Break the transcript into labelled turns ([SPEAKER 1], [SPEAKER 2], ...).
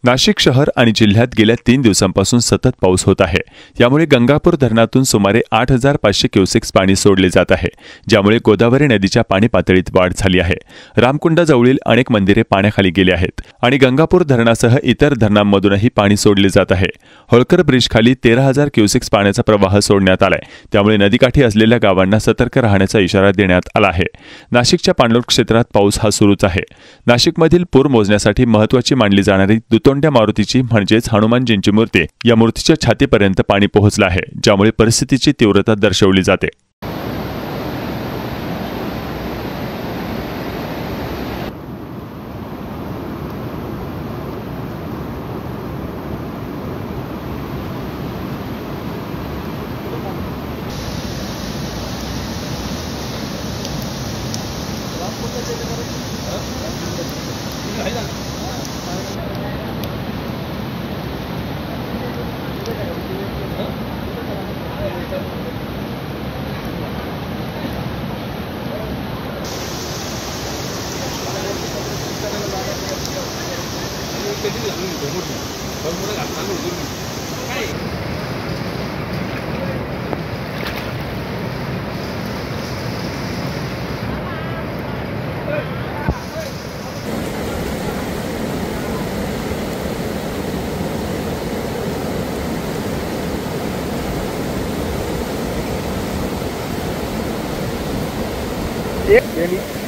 [SPEAKER 1] नाशिक शहर आणि जिल्ह्यात गेल्या 3 दिवसांपासून सतत पाऊस होत आहे। यामुळे गंगापूर धरणातून सुमारे 8500 क्युसेक्स पाणी सोडले जात आहे, ज्यामुळे गोदावरी नदीच्या पाणी पातळीत वाढ झाली आहे। रामकुंडाजवळील अनेक मंदिरे पाण्याखाली गेली आहेत आणि गंगापूर धरणासह इतर धरणांमधूनही पाणी सोडले जात आहे। होळकर ब्रिजखाली 13000 क्युसेक्स पाण्याचा प्रवाह सोडण्यात आलाय, त्यामुळे नदीकाठी असलेल्या गावांना सतर्क राहण्याचा इशारा देण्यात आला आहे। नाशिकच्या पाणलोट क्षेत्रात पाऊस हा सुरूच आहे। नाशिकमधील पूर मोजण्यासाठी महत्त्वाची मानली जाणारी दुतोंड्या मारुतीची म्हणजेच हनुमानजींची मूर्ती या मूर्तीच्या छातीपर्यंत पाणी पोहोचलं आहे, ज्यामुळे परिस्थितीची तीव्रता दर्शवली जाते।
[SPEAKER 2] एक